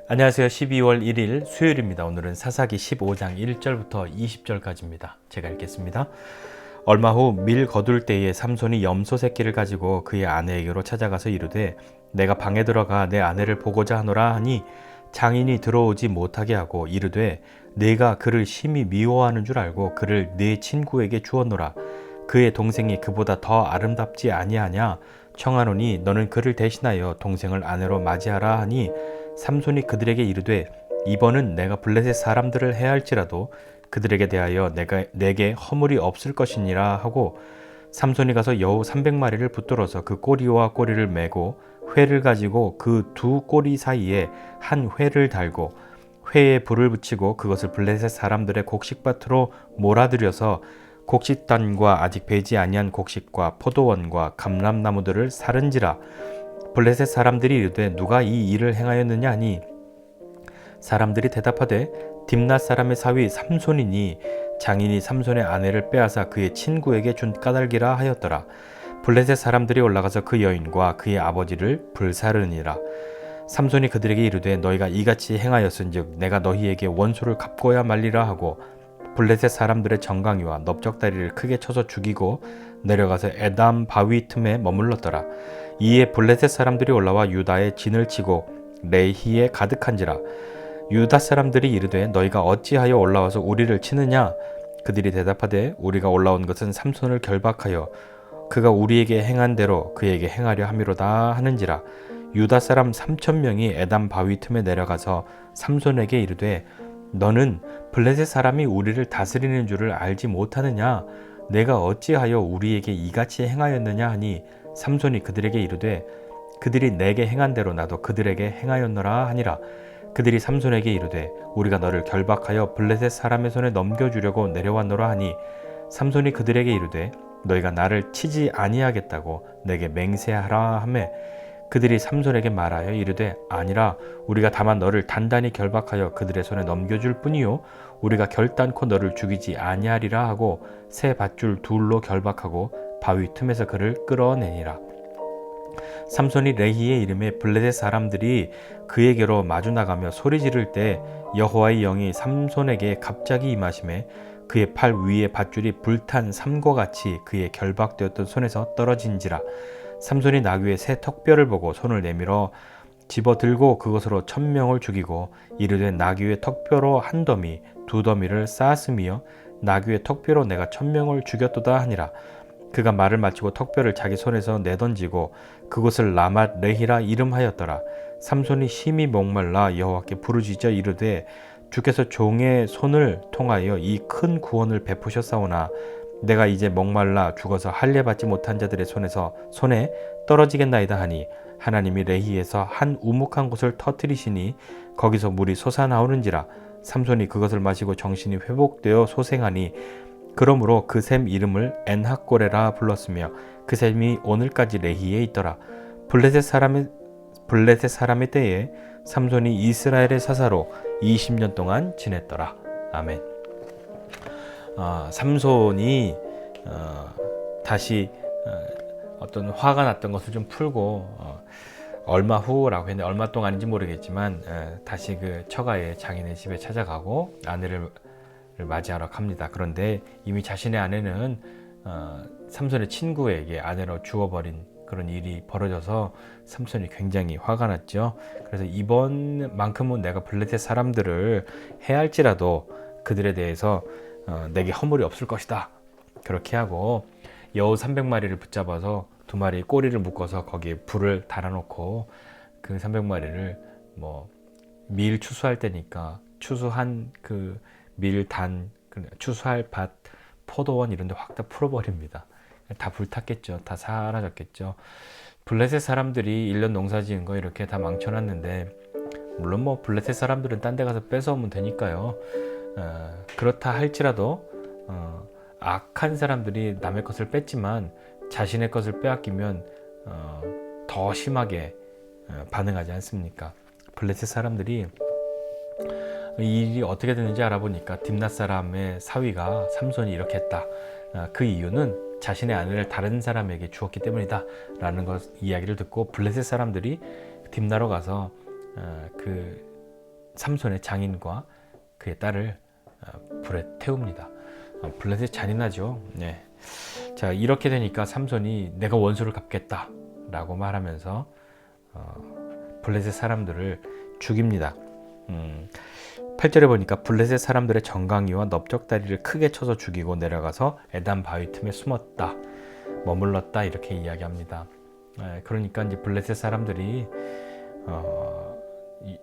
안녕하세요. 12월 1일 수요일입니다. 오늘은 사사기 15장 1절부터 20절까지입니다. 제가 읽겠습니다. 얼마 후 밀 거둘 때에 삼손이 염소 새끼를 가지고 그의 아내에게로 찾아가서 이르되 내가 방에 들어가 내 아내를 보고자 하노라 하니 장인이 들어오지 못하게 하고 이르되 내가 그를 심히 미워하는 줄 알고 그를 네 친구에게 주었노라. 그의 동생이 그보다 더 아름답지 아니하냐 청하노니 너는 그를 대신하여 동생을 아내로 맞이하라 하니 삼손이 그들에게 이르되 이번은 내가 블레셋 사람들을 해할지라도 그들에게 대하여 내게 허물이 없을 것이니라 하고 삼손이 가서 여우 300마리를 붙들어서 그 꼬리와 꼬리를 메고 회를 가지고 그 두 꼬리 사이에 한 회를 달고 회에 불을 붙이고 그것을 블레셋 사람들의 곡식밭으로 몰아들여서 곡식단과 아직 배지 아니한 곡식과 포도원과 감람나무들을 사른지라. 블레셋 사람들이 이르되 누가 이 일을 행하였느냐 하니 사람들이 대답하되 딥낫 사람의 사위 삼손이니 장인이 삼손의 아내를 빼앗아 그의 친구에게 준 까닭이라 하였더라. 블레셋 사람들이 올라가서 그 여인과 그의 아버지를 불사르니라. 삼손이 그들에게 이르되 너희가 이같이 행하였은즉 내가 너희에게 원수를 갚고야 말리라 하고 블레셋 사람들의 정강이와 넓적다리를 크게 쳐서 죽이고 내려가서 에담 바위 틈에 머물렀더라. 이에 블레셋 사람들이 올라와 유다의 진을 치고 레히에 가득한지라. 유다 사람들이 이르되 너희가 어찌하여 올라와서 우리를 치느냐? 그들이 대답하되 우리가 올라온 것은 삼손을 결박하여 그가 우리에게 행한 대로 그에게 행하려 함이로다 하는지라. 유다 사람 3,000명이 에담 바위 틈에 내려가서 삼손에게 이르되 너는 블레셋 사람이 우리를 다스리는 줄을 알지 못하느냐? 내가 어찌하여 우리에게 이같이 행하였느냐 하니 삼손이 그들에게 이르되 그들이 내게 행한 대로 나도 그들에게 행하였노라 하니라. 그들이 삼손에게 이르되 우리가 너를 결박하여 블레셋 사람의 손에 넘겨주려고 내려왔노라 하니 삼손이 그들에게 이르되 너희가 나를 치지 아니하겠다고 내게 맹세하라 하매 그들이 삼손에게 말하여 이르되 아니라 우리가 다만 너를 단단히 결박하여 그들의 손에 넘겨줄 뿐이요 우리가 결단코 너를 죽이지 아니하리라 하고 새 밧줄 둘로 결박하고 바위 틈에서 그를 끌어내니라. 삼손이 레히의 이름에 블레셋 사람들이 그에게로 마주 나가며 소리 지를 때 여호와의 영이 삼손에게 갑자기 임하심에 그의 팔 위에 밧줄이 불탄 삼과 같이 그의 결박되었던 손에서 떨어진지라. 삼손이 나귀의 새 턱뼈를 보고 손을 내밀어 집어 들고 그것으로 1,000명을 죽이고 이르되 나귀의 턱뼈로 한 더미 두 더미를 쌓았으며 나귀의 턱뼈로 내가 1,000명을 죽였도다 하니라. 그가 말을 마치고 턱뼈를 자기 손에서 내던지고 그곳을 라맛 레히라 이름하였더라. 삼손이 심히 목말라 여호와께 부르짖어 이르되 주께서 종의 손을 통하여 이 큰 구원을 베푸셨사오나 내가 이제 목말라 죽어서 할례 받지 못한 자들의 손에 떨어지겠나이다 하니 하나님이 레히에서 한 우묵한 곳을 터뜨리시니 거기서 물이 솟아나오는지라. 삼손이 그것을 마시고 정신이 회복되어 소생하니 그러므로 그 샘 이름을 엔학고레라 불렀으며 그 샘이 오늘까지 레히에 있더라. 블레셋 사람의 때에 삼손이 이스라엘의 사사로 20년 동안 지냈더라. 아멘. 삼손이 다시 어떤 화가 났던 것을 좀 풀고 얼마 후라고 했는데 얼마 동안인지 모르겠지만 다시 그 처가의 장인의 집에 찾아가고 아내를 맞이하러 갑니다. 그런데 이미 자신의 아내는 삼손의 친구에게 아내로 주어버린 그런 일이 벌어져서 삼손이 굉장히 화가 났죠. 그래서 이번만큼은 내가 블레셋 사람들을 해할지라도 그들에 대해서 내게 허물이 없을 것이다. 그렇게 하고 여우 300마리를 붙잡아서 2마리 꼬리를 묶어서 거기에 불을 달아놓고 그 300마리를 밀 추수할 때니까 추수한 그 밀단, 추수할 밭, 포도원 이런 데 확 다 풀어버립니다. 다 불탔겠죠. 다 사라졌겠죠. 블레셋 사람들이 1년 농사 지은 거 이렇게 다 망쳐놨는데 물론 블레셋 사람들은 딴 데 가서 뺏어오면 되니까요. 그렇다 할지라도 악한 사람들이 남의 것을 뺐지만 자신의 것을 빼앗기면 더 심하게 반응하지 않습니까? 블레셋 사람들이 이 일이 어떻게 됐는지 알아보니까 딥낫 사람의 사위가 삼손이 이렇게 했다. 그 이유는 자신의 아내를 다른 사람에게 주었기 때문이다 라는 이야기를 듣고 블레셋 사람들이 딥나로 가서 그 삼손의 장인과 그의 딸을 불에 태웁니다. 블레셋 잔인하죠. 네. 자, 이렇게 되니까 삼손이 내가 원수를 갚겠다 라고 말하면서 블레셋 사람들을 죽입니다. 8절에 보니까 블레셋 사람들의 정강이와 넓적다리를 크게 쳐서 죽이고 내려가서 에단 바위 틈에 숨었다, 머물렀다, 이렇게 이야기합니다. 그러니까 이제 블레셋 사람들이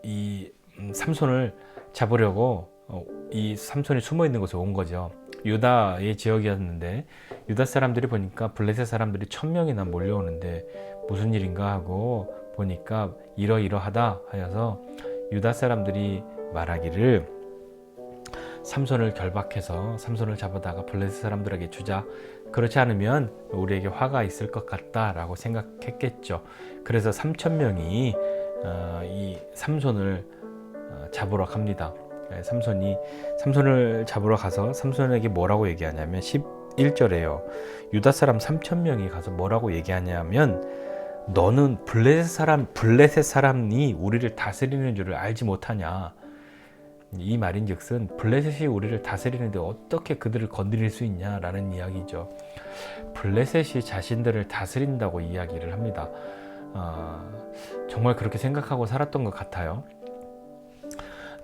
이 삼손을 잡으려고 이 삼손이 숨어 있는 곳에 온 거죠. 유다의 지역이었는데 유다 사람들이 보니까 블레셋 사람들이 1000명이나 몰려오는데 무슨 일인가 하고 보니까 이러이러하다 하여서 유다 사람들이 말하기를 삼손을 결박해서 삼손을 잡아다가 블레셋 사람들에게 주자, 그렇지 않으면 우리에게 화가 있을 것 같다라고 생각했겠죠. 그래서 3000명이 이 삼손을 잡으러 갑니다. 삼손을 잡으러 가서 삼손에게 뭐라고 얘기하냐면 11절에요. 유다 사람 3000명이 가서 뭐라고 얘기하냐면 너는 블레셋 사람이 우리를 다스리는 줄을 알지 못하냐. 이 말인즉슨 블레셋이 우리를 다스리는데 어떻게 그들을 건드릴 수 있냐라는 이야기죠. 블레셋이 자신들을 다스린다고 이야기를 합니다. 정말 그렇게 생각하고 살았던 것 같아요.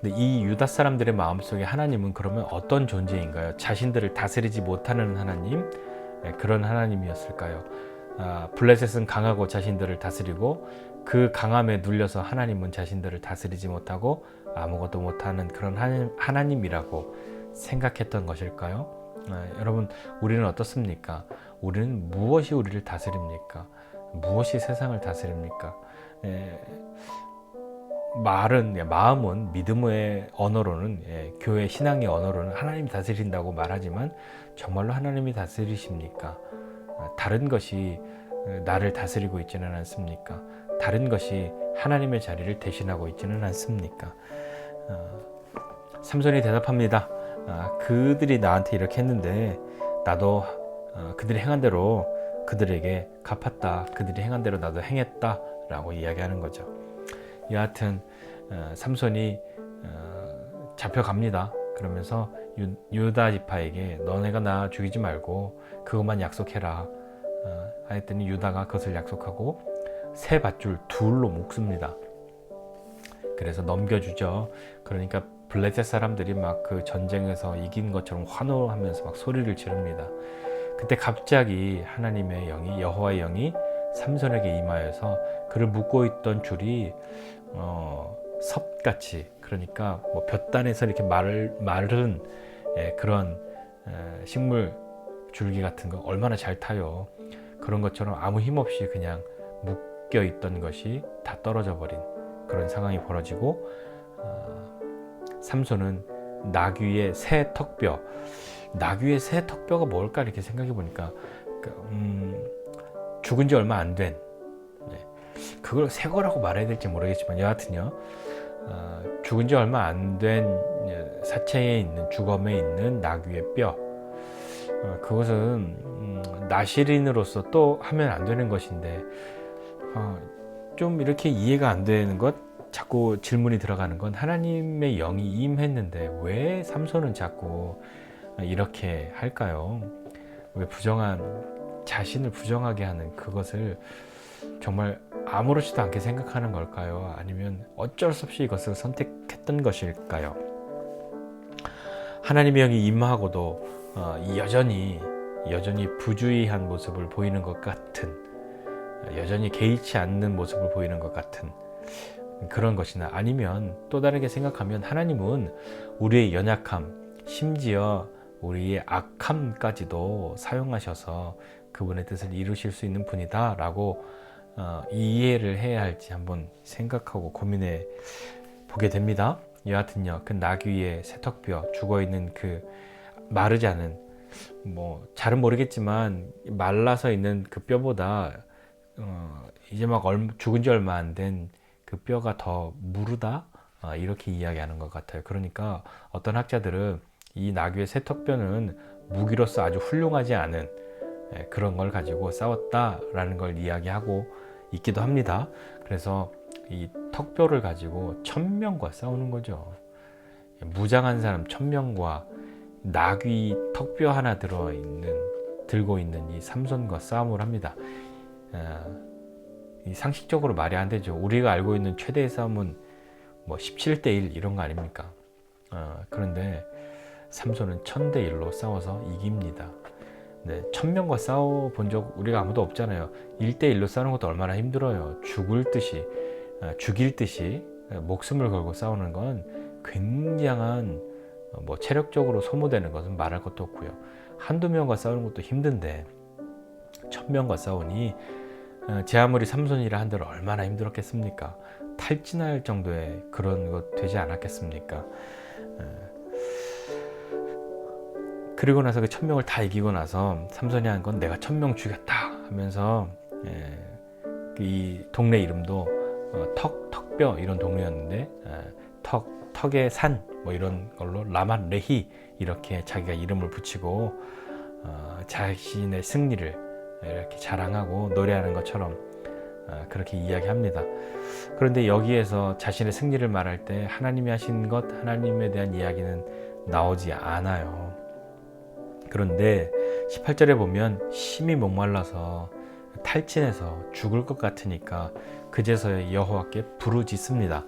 근데 이 유다 사람들의 마음속에 하나님은 그러면 어떤 존재인가요? 자신들을 다스리지 못하는 하나님? 그런 하나님이었을까요? 블레셋은 강하고 자신들을 다스리고 그 강함에 눌려서 하나님은 자신들을 다스리지 못하고 아무것도 못하는 그런 하나님이라고 생각했던 것일까요? 여러분, 우리는 어떻습니까? 우리는 무엇이 우리를 다스립니까? 무엇이 세상을 다스립니까? 마음은 믿음의 언어로는, 교회 신앙의 언어로는 하나님이 다스린다고 말하지만 정말로 하나님이 다스리십니까? 다른 것이 나를 다스리고 있지는 않습니까? 다른 것이 하나님의 자리를 대신하고 있지는 않습니까? 삼손이 대답합니다. 그들이 나한테 이렇게 했는데 나도 그들이 행한 대로 그들에게 갚았다. 그들이 행한 대로 나도 행했다 라고 이야기하는 거죠. 여하튼 삼손이 잡혀갑니다. 그러면서 유다 지파에게 너네가 나 죽이지 말고 그것만 약속해라 하였더니 유다가 그것을 약속하고 새 밧줄 둘로 묶습니다. 그래서 넘겨주죠. 그러니까 블레셋 사람들이 막 그 전쟁에서 이긴 것처럼 환호하면서 막 소리를 지릅니다. 그때 갑자기 하나님의 영이, 여호와의 영이 삼손에게 임하여서 그를 묶고 있던 줄이 섭같이, 그러니까 뭐 볕단에서 이렇게 마른 그런 식물 줄기 같은 거 얼마나 잘 타요. 그런 것처럼 아무 힘 없이 그냥 묶여 있던 것이 다 떨어져 버린 그런 상황이 벌어지고, 삼손은 나귀의 새 턱뼈, 나귀의 새 턱뼈가 뭘까 이렇게 생각해 보니까 죽은 지 얼마 안 된, 그걸 새 거라고 말해야 될지 모르겠지만 여하튼요, 죽은 지 얼마 안 된 사체에 있는, 주검에 있는 나귀의 뼈, 그것은 나시린으로서 또 하면 안 되는 것인데 좀 이렇게 이해가 안 되는 것, 자꾸 질문이 들어가는 건 하나님의 영이 임했는데 왜 삼손은 자꾸 이렇게 할까요? 왜 자신을 부정하게 하는 그것을 정말 아무렇지도 않게 생각하는 걸까요? 아니면 어쩔 수 없이 이것을 선택했던 것일까요? 하나님의 영이 임하고도 여전히 부주의한 모습을 보이는 것 같은, 여전히 개의치 않는 모습을 보이는 것 같은 그런 것이나, 아니면 또 다르게 생각하면 하나님은 우리의 연약함, 심지어 우리의 악함까지도 사용하셔서 그분의 뜻을 이루실 수 있는 분이다 라고 이해를 해야 할지 한번 생각하고 고민해 보게 됩니다. 여하튼요, 그 나귀의 새턱뼈, 죽어있는 그 마르지 않은, 뭐 잘은 모르겠지만 말라서 있는 그 뼈보다 이제 막 죽은 지 얼마 안 된 그 뼈가 더 무르다, 이렇게 이야기하는 것 같아요. 그러니까 어떤 학자들은 이 나귀의 새턱뼈는 무기로서 아주 훌륭하지 않은 그런 걸 가지고 싸웠다라는 걸 이야기하고 있기도 합니다. 그래서 이 턱뼈를 가지고 1000명과 싸우는 거죠. 무장한 사람 1000명과 나귀 턱뼈 하나 들고 있는 이 삼손과 싸움을 합니다. 이 상식적으로 말이 안 되죠. 우리가 알고 있는 최대의 싸움은 뭐 17대 1 이런 거 아닙니까? 그런데 삼손은 1000대 1로 싸워서 이깁니다. 네, 1000명과 싸워본 적 우리가 아무도 없잖아요. 1대 1로 싸우는 것도 얼마나 힘들어요. 죽일 듯이 목숨을 걸고 싸우는 건 굉장한 뭐 체력적으로 소모되는 것은 말할 것도 없고요. 한두 명과 싸우는 것도 힘든데 1000명과 싸우니 제 아무리 삼손이라 한들 얼마나 힘들었겠습니까? 탈진할 정도의 그런 것 되지 않았겠습니까? 그리고 나서 그 1000명을 다 이기고 나서 삼손이 한 건 내가 1000명 죽였다 하면서 이 동네 이름도 턱뼈 이런 동네였는데 턱의 산 뭐 이런 걸로 라만 레히 이렇게 자기가 이름을 붙이고 자신의 승리를 이렇게 자랑하고 노래하는 것처럼 그렇게 이야기합니다. 그런데 여기에서 자신의 승리를 말할 때 하나님이 하신 것, 하나님에 대한 이야기는 나오지 않아요. 그런데 18절에 보면 심히 목말라서 탈진해서 죽을 것 같으니까 그제서야 여호와께 부르짖습니다.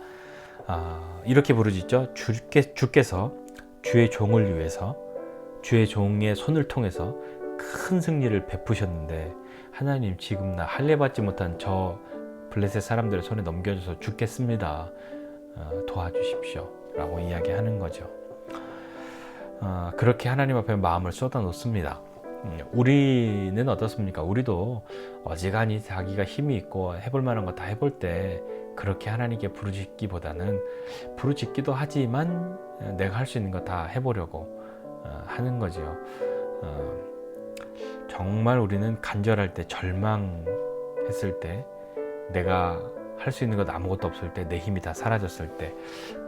이렇게 부르짖죠. 주께서 주의 종을 위해서 주의 종의 손을 통해서 큰 승리를 베푸셨는데 하나님 지금 나 할례 받지 못한 저 블레셋 사람들의 손에 넘겨줘서 죽겠습니다. 도와주십시오 라고 이야기하는 거죠. 그렇게 하나님 앞에 마음을 쏟아 놓습니다. 우리는 어떻습니까? 우리도 어지간히 자기가 힘이 있고 해볼 만한 거 다 해볼 때 그렇게 하나님께 부르짖기보다는 부르짖기도 하지만 내가 할 수 있는 거 다 해보려고 하는 거죠. 정말 우리는 간절할 때, 절망했을 때, 내가 할 수 있는 것 아무것도 없을 때, 내 힘이 다 사라졌을 때,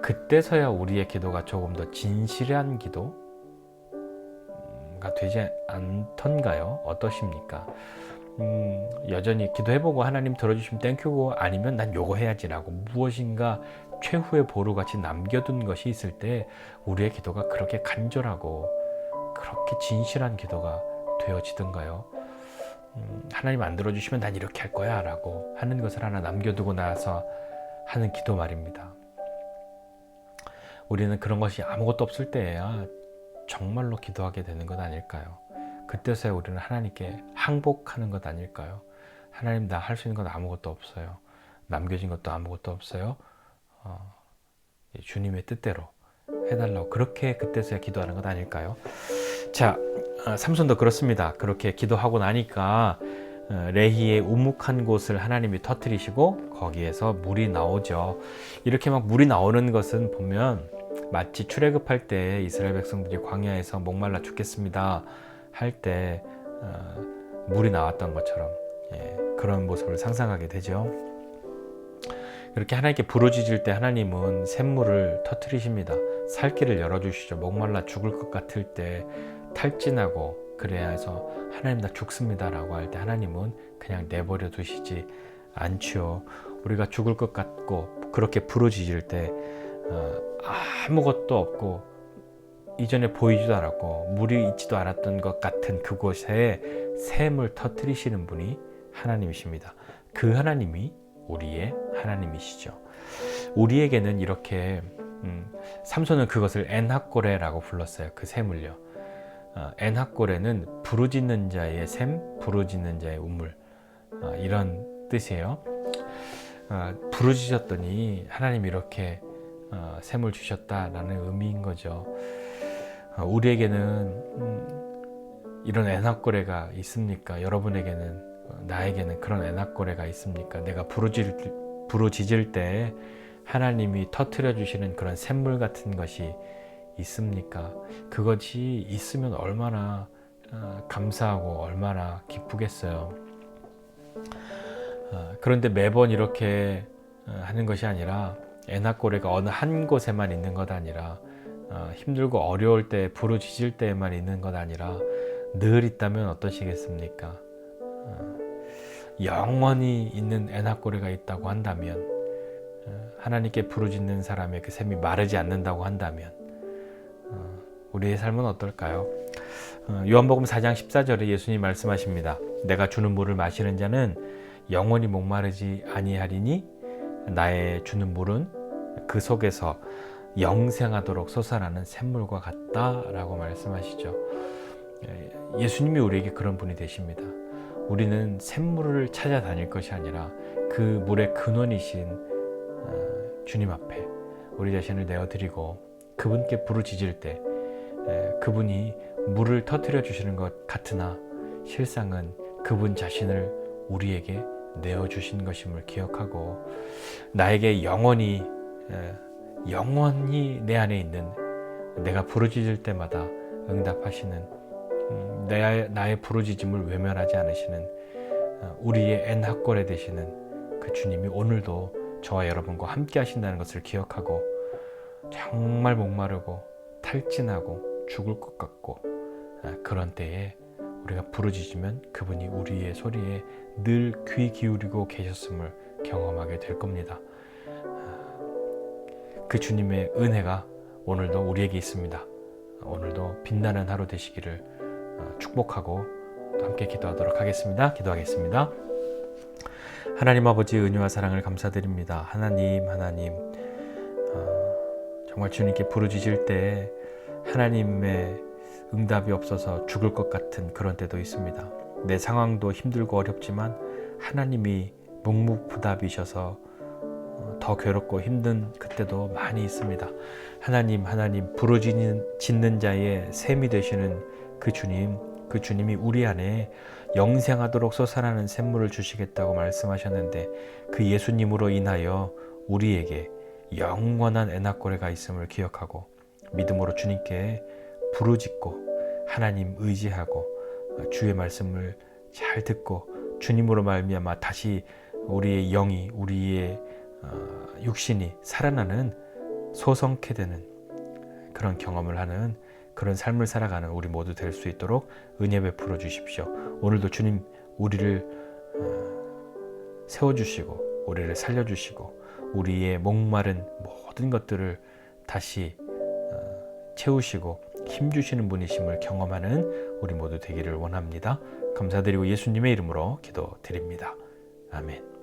그때서야 우리의 기도가 조금 더 진실한 기도가 되지 않던가요? 어떠십니까? 여전히 기도해보고 하나님 들어주시면 땡큐고 아니면 난 요거 해야지라고 무엇인가 최후의 보루같이 남겨둔 것이 있을 때 우리의 기도가 그렇게 간절하고 그렇게 진실한 기도가 되어지던가요? 하나님 안 들어주시면 난 이렇게 할 거야 라고 하는 것을 하나 남겨두고 나서 하는 기도 말입니다. 우리는 그런 것이 아무것도 없을 때에야 정말로 기도하게 되는 것 아닐까요? 그때서야 우리는 하나님께 항복하는 것 아닐까요? 하나님 나 할 수 있는 건 아무것도 없어요. 남겨진 것도 아무것도 없어요. 주님의 뜻대로 해달라고 그렇게 그때서야 기도하는 것 아닐까요? 자, 삼손도 그렇습니다. 그렇게 기도하고 나니까 레히의 우묵한 곳을 하나님이 터뜨리시고 거기에서 물이 나오죠. 이렇게 막 물이 나오는 것은 보면 마치 출애굽할 때 이스라엘 백성들이 광야에서 목말라 죽겠습니다 할 때 물이 나왔던 것처럼 그런 모습을 상상하게 되죠. 그렇게 하나님께 부르짖을 때 하나님은 샘물을 터뜨리십니다. 살길을 열어주시죠. 목말라 죽을 것 같을 때 탈진하고 그래야 해서 하나님 나 죽습니다 라고 할 때 하나님은 그냥 내버려 두시지 않죠. 우리가 죽을 것 같고 그렇게 부르짖을 때 아무것도 없고 이전에 보이지도 않았고 물이 있지도 않았던 것 같은 그곳에 샘을 터뜨리시는 분이 하나님이십니다. 그 하나님이 우리의 하나님이시죠. 우리에게는 이렇게 삼손은 그것을 엔하꼬레라고 불렀어요. 그 샘을요. 엔하꼬레는 부르짖는 자의 샘, 부르짖는 자의 우물 이런 뜻이에요. 부르짖었더니 하나님이 이렇게 샘을 주셨다라는 의미인 거죠. 우리에게는 이런 엔하꼬레가 있습니까? 여러분에게는 나에게는 그런 엔하꼬레가 있습니까? 내가 부르짖을 때 하나님이 터뜨려 주시는 그런 샘물 같은 것이 있습니까? 그것이 있으면 얼마나 감사하고 얼마나 기쁘겠어요. 그런데 매번 이렇게 하는 것이 아니라 엔하꼬레가 어느 한 곳에만 있는 것 아니라 힘들고 어려울 때 부르짖을 때에만 있는 것 아니라 늘 있다면 어떠시겠습니까? 영원히 있는 엔하꼬레가 있다고 한다면 하나님께 부르짖는 사람의 그 샘이 마르지 않는다고 한다면 우리의 삶은 어떨까요? 요한복음 4장 14절에 예수님 말씀하십니다. 내가 주는 물을 마시는 자는 영원히 목마르지 아니하리니 나의 주는 물은 그 속에서 영생하도록 솟아나는 샘물과 같다라고 말씀하시죠. 예수님이 우리에게 그런 분이 되십니다. 우리는 샘물을 찾아다닐 것이 아니라 그 물의 근원이신 주님 앞에 우리 자신을 내어드리고 그분께 부르짖을 때 그분이 물을 터뜨려 주시는 것 같으나 실상은 그분 자신을 우리에게 내어주신 것임을 기억하고 나에게 영원히 내 안에 있는 내가 부르짖을 때마다 응답하시는 나의 부르짖음을 외면하지 않으시는 우리의 엔합고레 되시는 그 주님이 오늘도 저와 여러분과 함께 하신다는 것을 기억하고 정말 목마르고 탈진하고 죽을 것 같고 그런 때에 우리가 부르짖으면 그분이 우리의 소리에 늘 귀 기울이고 계셨음을 경험하게 될 겁니다. 그 주님의 은혜가 오늘도 우리에게 있습니다. 오늘도 빛나는 하루 되시기를 축복하고 또 함께 기도하도록 하겠습니다. 기도하겠습니다. 하나님 아버지 은혜와 사랑을 감사드립니다. 하나님 정말 주님께 부르짖을 때 하나님의 응답이 없어서 죽을 것 같은 그런 때도 있습니다. 내 상황도 힘들고 어렵지만 하나님이 묵묵부답이셔서 더 괴롭고 힘든 그때도 많이 있습니다. 하나님 부르짖는 자의 샘이 되시는 그 주님이 우리 안에 영생하도록 솟아나는 샘물을 주시겠다고 말씀하셨는데 그 예수님으로 인하여 우리에게 영원한 엔합고레가 있음을 기억하고 믿음으로 주님께 부르짖고 하나님 의지하고 주의 말씀을 잘 듣고 주님으로 말미암아 다시 우리의 영이 우리의 육신이 살아나는 소성케 되는 그런 경험을 하는 그런 삶을 살아가는 우리 모두 될 수 있도록 은혜 베풀어 주십시오. 오늘도 주님 우리를 세워주시고 우리를 살려주시고 우리의 목마른 모든 것들을 다시 채우시고 힘주시는 분이심을 경험하는 우리 모두 되기를 원합니다. 감사드리고 예수님의 이름으로 기도드립니다. 아멘.